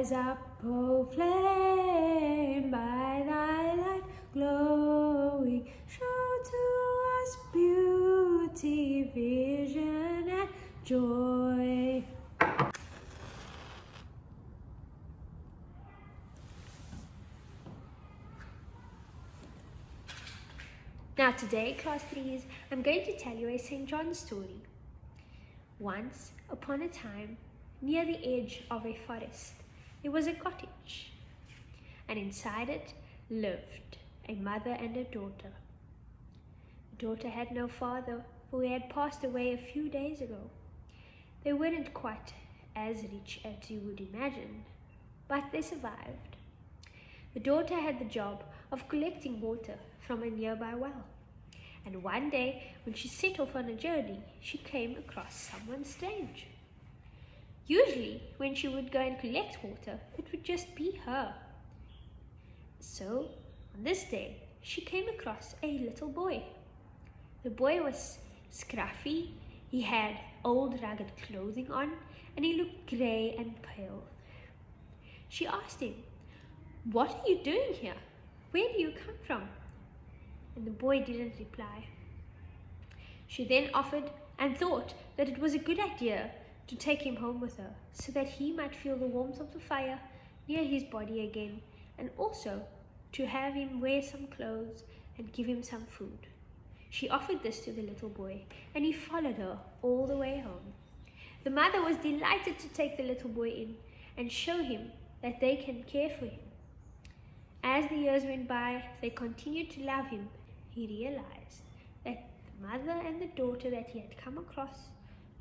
Rise up, O flame, by thy light glowing, show to us beauty, vision, and joy. Now today, class 3s, I'm going to tell you a St. John story. Once upon a time, near the edge of a forest, there was a cottage, and inside it lived a mother and a daughter. The daughter had no father, for he had passed away a few days ago. They weren't quite as rich as you would imagine, but they survived. The daughter had the job of collecting water from a nearby well, and one day when she set off on a journey, she came across someone strange. Usually, when she would go and collect water, it would just be her. So, on this day, she came across a little boy. The boy was scruffy, he had old ragged clothing on, and he looked grey and pale. She asked him, "What are you doing here? Where do you come from?" And the boy didn't reply. She then offered and thought that it was a good idea to take him home with her so that he might feel the warmth of the fire near his body again, and also to have him wear some clothes and give him some food. She offered this to the little boy, and he followed her all the way home. The mother was delighted to take the little boy in and show him that they can care for him. As the years went by, they continued to love him. He realized that the mother and the daughter that he had come across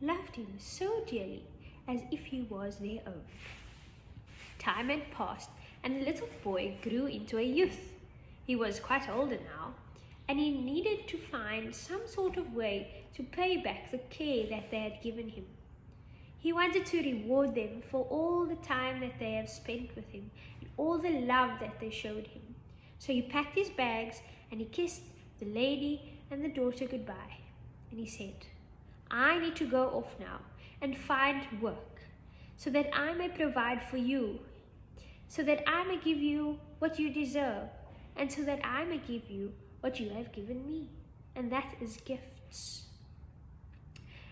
loved him so dearly as if he was their own. Time had passed, and the little boy grew into a youth. He was quite older now, and he needed to find some sort of way to pay back the care that they had given him. He wanted to reward them for all the time that they have spent with him and all the love that they showed him. So he packed his bags and he kissed the lady and the daughter goodbye. And he said, "I need to go off now and find work so that I may provide for you, so that I may give you what you deserve, and so that I may give you what you have given me, and that is gifts."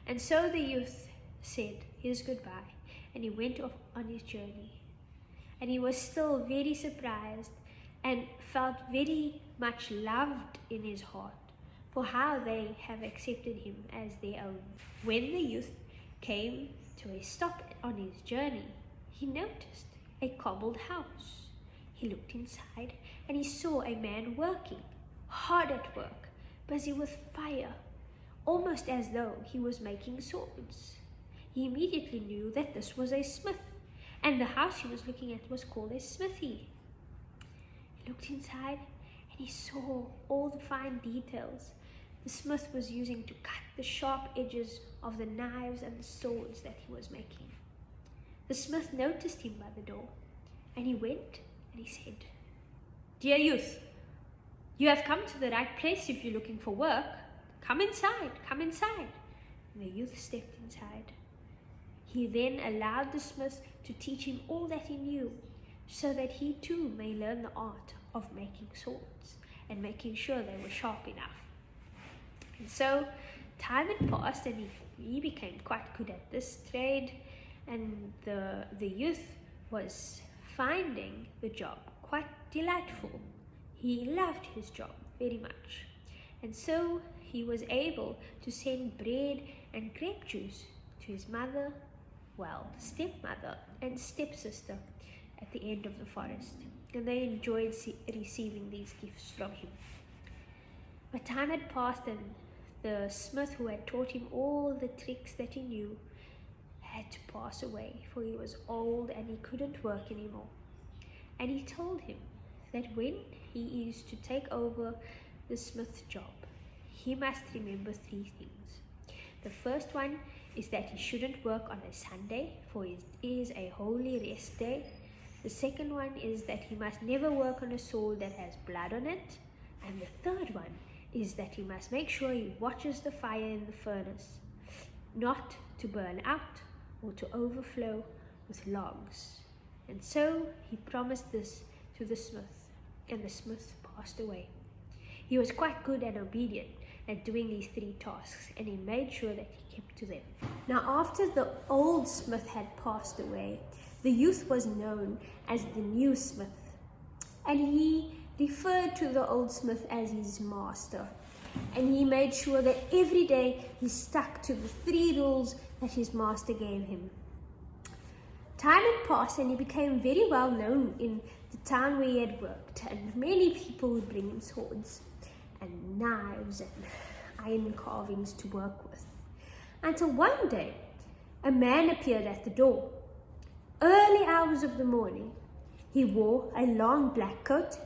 And so the youth said his goodbye, and he went off on his journey. And he was still very surprised and felt very much loved in his heart for how they have accepted him as their own. When the youth came to a stop on his journey, he noticed a cobbled house. He looked inside and he saw a man working, hard at work, busy with fire, almost as though he was making swords. He immediately knew that this was a smith, and the house he was looking at was called a smithy. He looked inside and he saw all the fine details the smith was using to cut the sharp edges of the knives and the swords that he was making. The smith noticed him by the door, and he went and he said, "Dear youth, you have come to the right place if you're looking for work. Come inside, come inside." And the youth stepped inside. He then allowed the smith to teach him all that he knew, so that he too may learn the art of making swords and making sure they were sharp enough. And so time had passed, and he became quite good at this trade, and the youth was finding the job quite delightful. He loved his job very much, and so he was able to send bread and grape juice to his mother, stepmother and stepsister at the end of the forest, and they enjoyed receiving these gifts from him. But time had passed, and the smith who had taught him all the tricks that he knew had to pass away, for he was old and he couldn't work anymore. And he told him that when he is to take over the smith's job, he must remember 3 things. The first one is that he shouldn't work on a Sunday, for it is a holy rest day. The second one is that he must never work on a sword that has blood on it. And the third one is that he must make sure he watches the fire in the furnace, not to burn out or to overflow with logs. And so he promised this to the smith, and the smith passed away. He was quite good and obedient at doing these 3 tasks, and he made sure that he kept to them. Now, after the old smith had passed away, the youth was known as the new smith, and he referred to the old smith as his master, and he made sure that every day he stuck to the 3 rules that his master gave him. Time had passed, and he became very well known in the town where he had worked, and many people would bring him swords and knives and iron carvings to work with. Until one day, a man appeared at the door. Early hours of the morning, he wore a long black coat,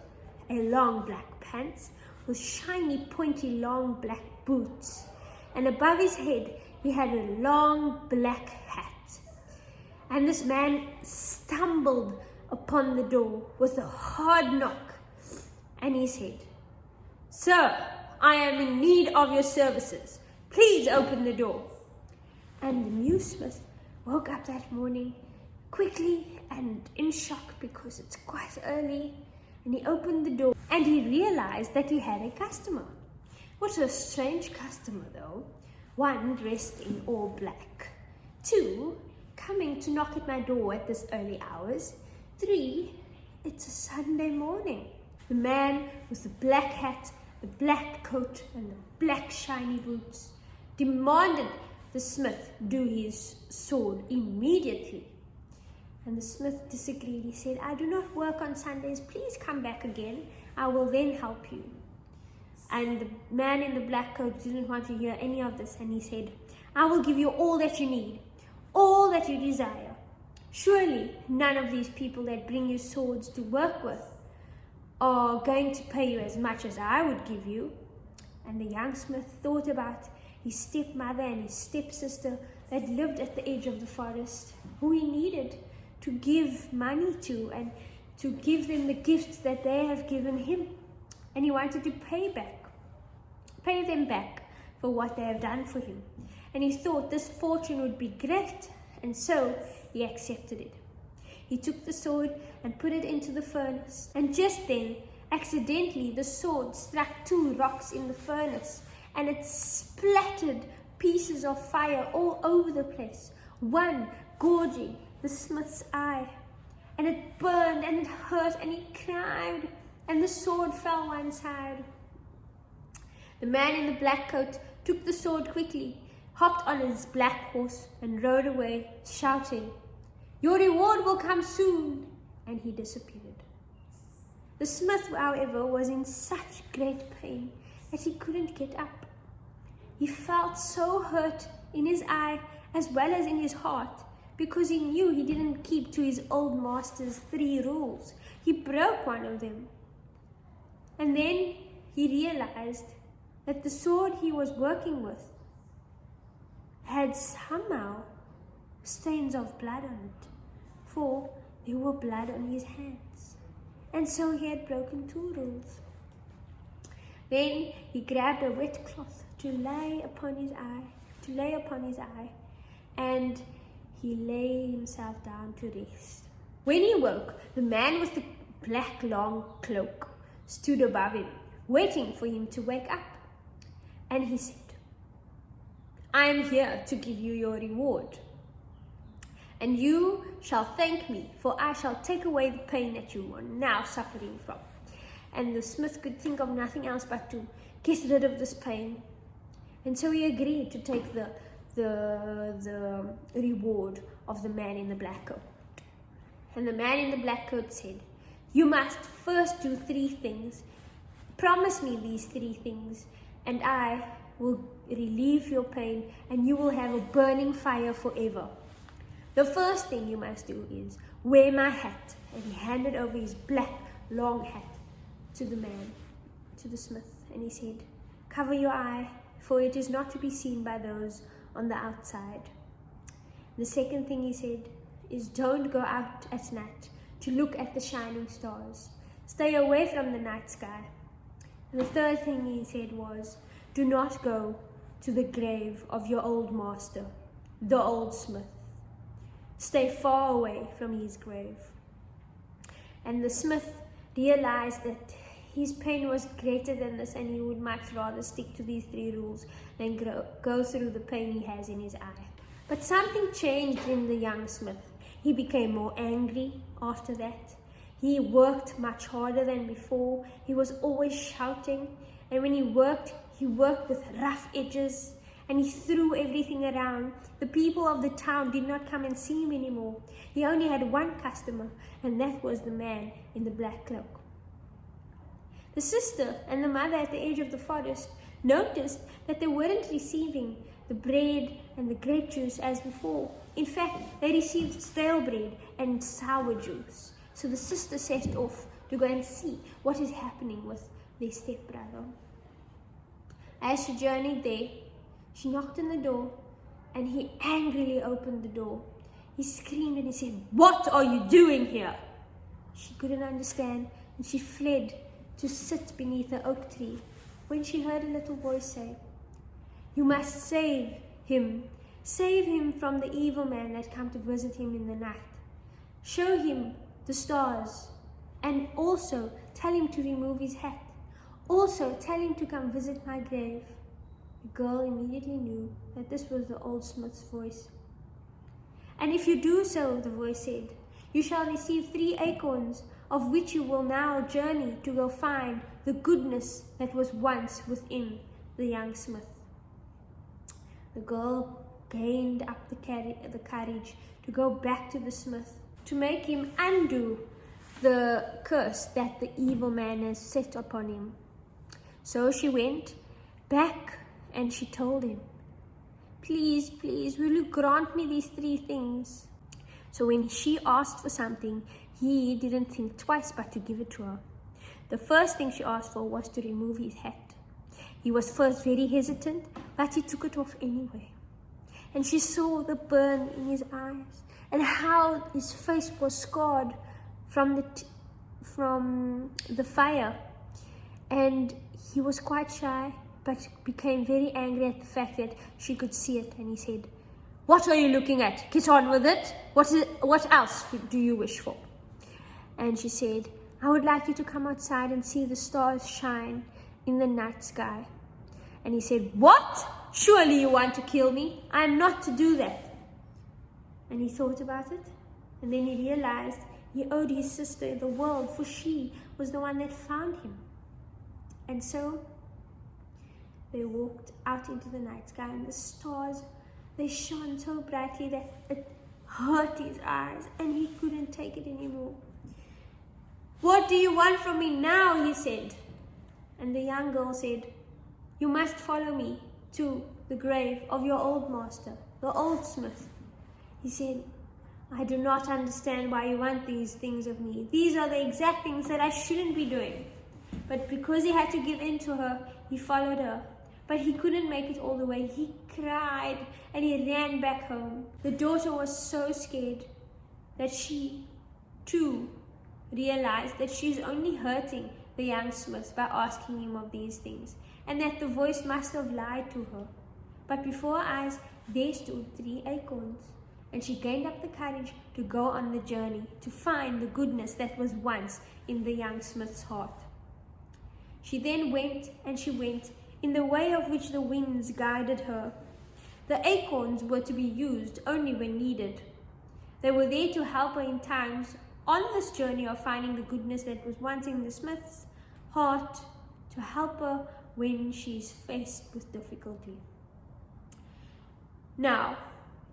a long black pants with shiny, pointy, long black boots, and above his head he had a long black hat. And this man stumbled upon the door with a hard knock, and he said, "Sir, I am in need of your services. Please open the door." And the new smith woke up that morning quickly and in shock because it's quite early, and he opened the door and he realized that he had a customer. What a strange customer though. 1 dressed in all black, 2 coming to knock at my door at this early hours, 3 it's a Sunday morning. The man with the black hat, the black coat and the black shiny boots demanded the smith do his sword immediately. And the smith disagreed. He said, "I do not work on Sundays. Please come back again. I will then help you." And the man in the black coat didn't want to hear any of this, and he said, "I will give you all that you need, all that you desire. Surely none of these people that bring you swords to work with are going to pay you as much as I would give you." And the young smith thought about his stepmother and his stepsister that lived at the edge of the forest, who he needed to give money to and to give them the gifts that they have given him. And he wanted to pay them back for what they have done for him. And he thought this fortune would be great, and so he accepted it. He took the sword and put it into the furnace, and just then, accidentally, the sword struck 2 rocks in the furnace, and it splattered pieces of fire all over the place, one gorging the smith's eye, and it burned and it hurt, and he cried, and the sword fell one side. The man in the black coat took the sword quickly, hopped on his black horse, and rode away, shouting, "Your reward will come soon," and he disappeared. The smith, however, was in such great pain that he couldn't get up. He felt so hurt in his eye as well as in his heart, because he knew he didn't keep to his old master's 3 rules. He broke one of them. And then he realized that the sword he was working with had somehow stains of blood on it, for there were blood on his hands. And so he had broken 2 rules. Then he grabbed a wet cloth to lay upon his eye, and he lay himself down to rest. When he woke, the man with the black long cloak stood above him, waiting for him to wake up. And he said, "I am here to give you your reward, and you shall thank me, for I shall take away the pain that you are now suffering from." And the smith could think of nothing else but to get rid of this pain. And so he agreed to take the reward of the man in the black coat. And the man in the black coat said, "You must first do 3 things. Promise me these 3 things, and I will relieve your pain, and you will have a burning fire forever. The first thing you must do is wear my hat." And he handed over his black long hat to the man, to the smith, and he said, "Cover your eye, for it is not to be seen by those on the outside." The second thing he said is, "Don't go out at night to look at the shining stars. Stay away from the night sky." And the third thing he said was, "Do not go to the grave of your old master, the old smith. Stay far away from his grave." And the smith realized that his pain was greater than this, and he would much rather stick to these 3 rules than go through the pain he has in his eye. But something changed in the young smith. He became more angry after that. He worked much harder than before. He was always shouting, and when he worked with rough edges, and he threw everything around. The people of the town did not come and see him anymore. He only had one customer, and that was the man in the black cloak. The sister and the mother at the edge of the forest noticed that they weren't receiving the bread and the grape juice as before. In fact, they received stale bread and sour juice. So the sister set off to go and see what is happening with their stepbrother. As she journeyed there, she knocked on the door, and he angrily opened the door. He screamed and he said, "What are you doing here?" She couldn't understand, and she fled to sit beneath the oak tree, when she heard a little voice say, "You must save him from the evil man that come to visit him in the night. Show him the stars, and also tell him to remove his hat. Also tell him to come visit my grave." The girl immediately knew that this was the old smith's voice. "And if you do so," the voice said, "you shall receive 3 acorns, of which you will now journey to go find the goodness that was once within the young smith." The girl gained up the courage to go back to the smith, to make him undo the curse that the evil man has set upon him. So she went back and she told him, "Please, please, will you grant me these 3 things?" So when she asked for something, he didn't think twice but to give it to her. The first thing she asked for was to remove his hat. He was first very hesitant, but he took it off anyway. And she saw the burn in his eyes and how his face was scarred from the fire. And he was quite shy, but became very angry at the fact that she could see it. And he said, "What are you looking at? Get on with it. What else do you wish for?" And she said, "I would like you to come outside and see the stars shine in the night sky." And he said, "What? Surely you want to kill me? I am not to do that." And he thought about it, and then he realized he owed his sister the world, for she was the one that found him. And so they walked out into the night sky, and the stars, they shone so brightly that it hurt his eyes, and he couldn't take it anymore. "What do you want from me now?" he said. And the young girl said, "You must follow me to the grave of your old master, the old smith." He said, "I do not understand why you want these things of me. These are the exact things that I shouldn't be doing." But because he had to give in to her, he followed her. But he couldn't make it all the way. He cried and he ran back home. The daughter was so scared that she too realized that she's only hurting the young smith by asking him of these things, and that the voice must have lied to her. But before her eyes there stood 3 acorns, and she gained up the courage to go on the journey to find the goodness that was once in the young smith's heart. She then went and she went in the way of which the winds guided her. The acorns were to be used only when needed. They were there to help her in times on this journey of finding the goodness that was once in the smith's heart, to help her when she is faced with difficulty. Now,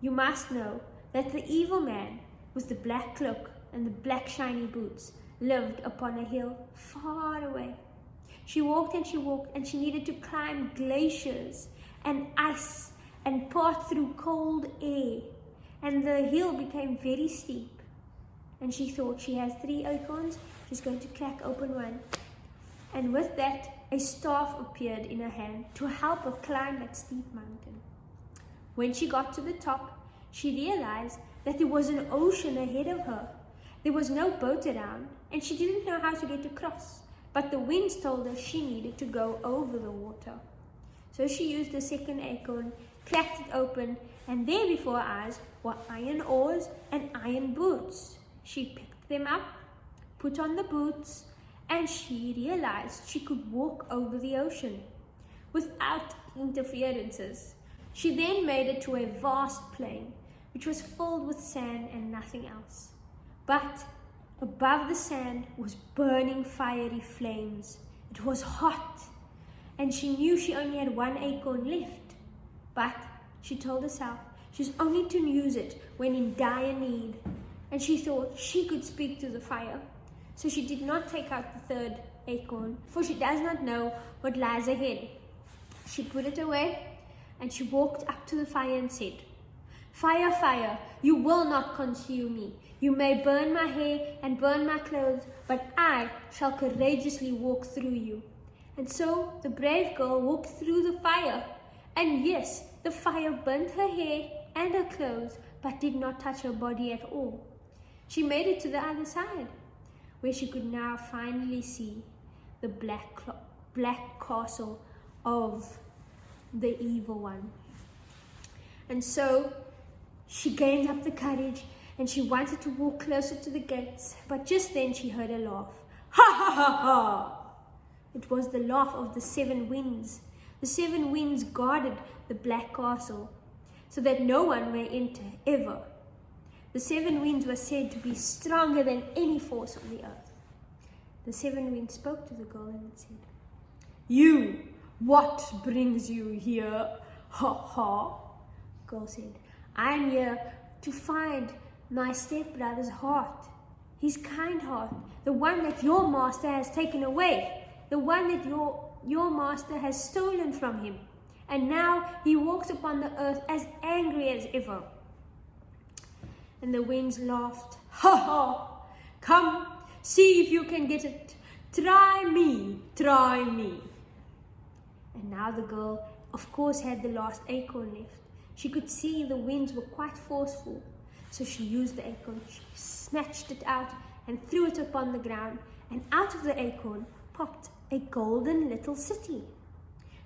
you must know that the evil man with the black cloak and the black shiny boots lived upon a hill far away. She walked and she needed to climb glaciers and ice and pass through cold air, and the hill became very steep. And she thought, she has 3 acorns, she's going to crack open one. And with that, a staff appeared in her hand to help her climb that steep mountain. When she got to the top, she realized that there was an ocean ahead of her. There was no boat around, and she didn't know how to get across. But the winds told her she needed to go over the water. So she used the second acorn, cracked it open, and there before her eyes were iron oars and iron boots. She picked them up, put on the boots, and she realized she could walk over the ocean without interferences. She then made it to a vast plain, which was filled with sand and nothing else. But above the sand was burning fiery flames. It was hot, and she knew she only had one acorn left. But she told herself she was only to use it when in dire need, and she thought she could speak to the fire. So she did not take out the third acorn, for she does not know what lies ahead. She put it away, and she walked up to the fire and said, "Fire, fire, you will not consume me. You may burn my hair and burn my clothes, but I shall courageously walk through you." And so the brave girl walked through the fire. And yes, the fire burnt her hair and her clothes, but did not touch her body at all. She made it to the other side, where she could now finally see the black castle of the evil one. And so she gained up the courage, and she wanted to walk closer to the gates, but just then she heard a laugh. Ha ha ha ha! It was the laugh of the 7 winds. The 7 winds guarded the black castle, so that no one may enter ever. The 7 winds were said to be stronger than any force on the earth. The 7 winds spoke to the girl and said, "You, what brings you here?" "Ha ha," the girl said, "I'm here to find my stepbrother's heart, his kind heart, the one that your master has taken away, the one that your master has stolen from him. And now he walks upon the earth as angry as ever." And the winds laughed. "Ha ha! Come, see if you can get it. Try me, try me." And now the girl, of course, had the last acorn left. She could see the winds were quite forceful. So she used the acorn. She snatched it out and threw it upon the ground. And out of the acorn popped a golden little city.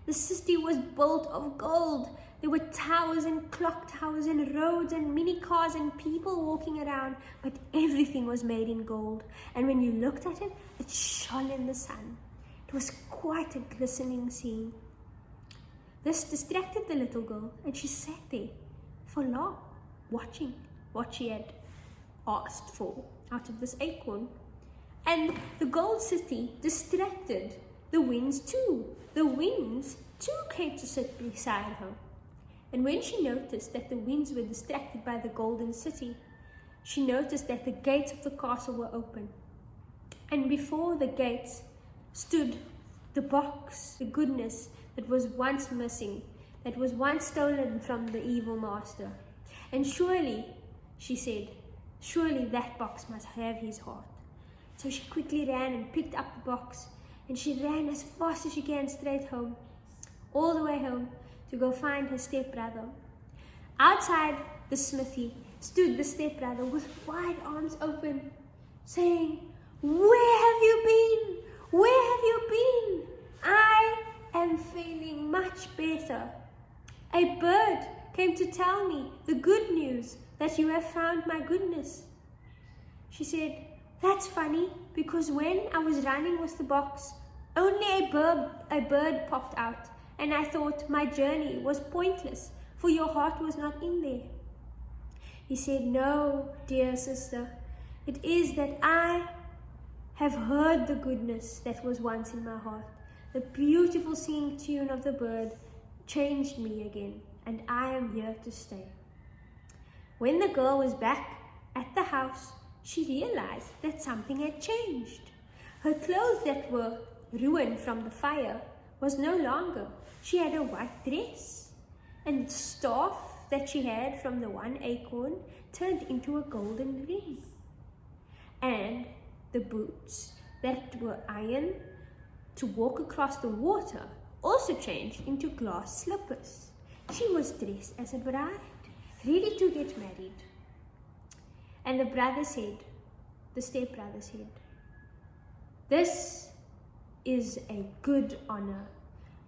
The city was built of gold. There were towers and clock towers and roads and mini cars and people walking around, but everything was made in gold. And when you looked at it, it shone in the sun. It was quite a glistening scene. This distracted the little girl, and she sat there for long, watching what she had asked for out of this acorn. And the gold city distracted the winds too. The winds too came to sit beside her. And when she noticed that the winds were distracted by the golden city, she noticed that the gates of the castle were open. And before the gates stood the box, the goodness that was once missing, that was once stolen from the evil master. And surely, she said, surely that box must have his heart. So she quickly ran and picked up the box, and she ran as fast as she can straight home, all the way home, to go find her stepbrother. Outside the smithy stood the stepbrother with wide arms open, saying, "Where have you been? Where have you been? I am feeling much better. A bird came to tell me the good news that you have found my goodness." She said, "That's funny, because when I was running with the box, only a bird popped out, and I thought my journey was pointless, for your heart was not in there." He said, "No, dear sister, it is that I have heard the goodness that was once in my heart. The beautiful singing tune of the bird changed me again, and I am here to stay." When the girl was back at the house, she realized that something had changed. Her clothes that were ruined from the fire was no longer. She had a white dress, and the staff that she had from the one acorn turned into a golden ring. And the boots that were iron to walk across the water also changed into glass slippers. She was dressed as a bride, ready to get married. And the stepbrother said, "This is a good honor.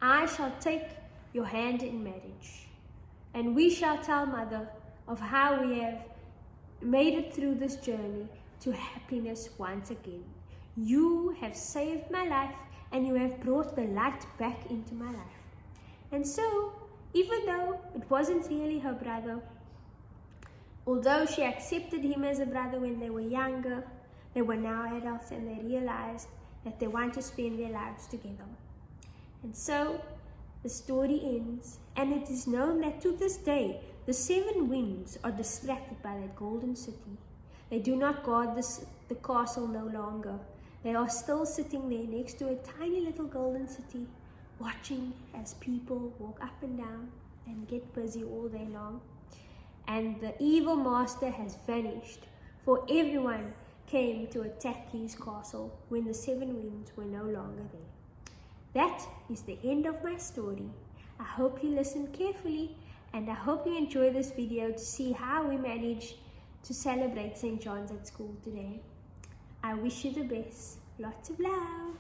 I shall take your hand in marriage, and we shall tell mother of how we have made it through this journey to happiness once again." You have saved my life and you have brought the light back into my life. And so, even though it wasn't really her brother, although she accepted him as a brother when they were younger, they were now adults and they realized that they want to spend their lives together. And so, the story ends, and it is known that to this day, the seven winds are distracted by that golden city. They do not guard the castle no longer. They are still sitting there next to a tiny little golden city, watching as people walk up and down and get busy all day long. And the evil master has vanished, for everyone came to attack his castle when the seven winds were no longer there. That is the end of my story. I hope you listened carefully, and I hope you enjoy this video to see how we managed to celebrate St. John's at school today. I wish you the best. Lots of love.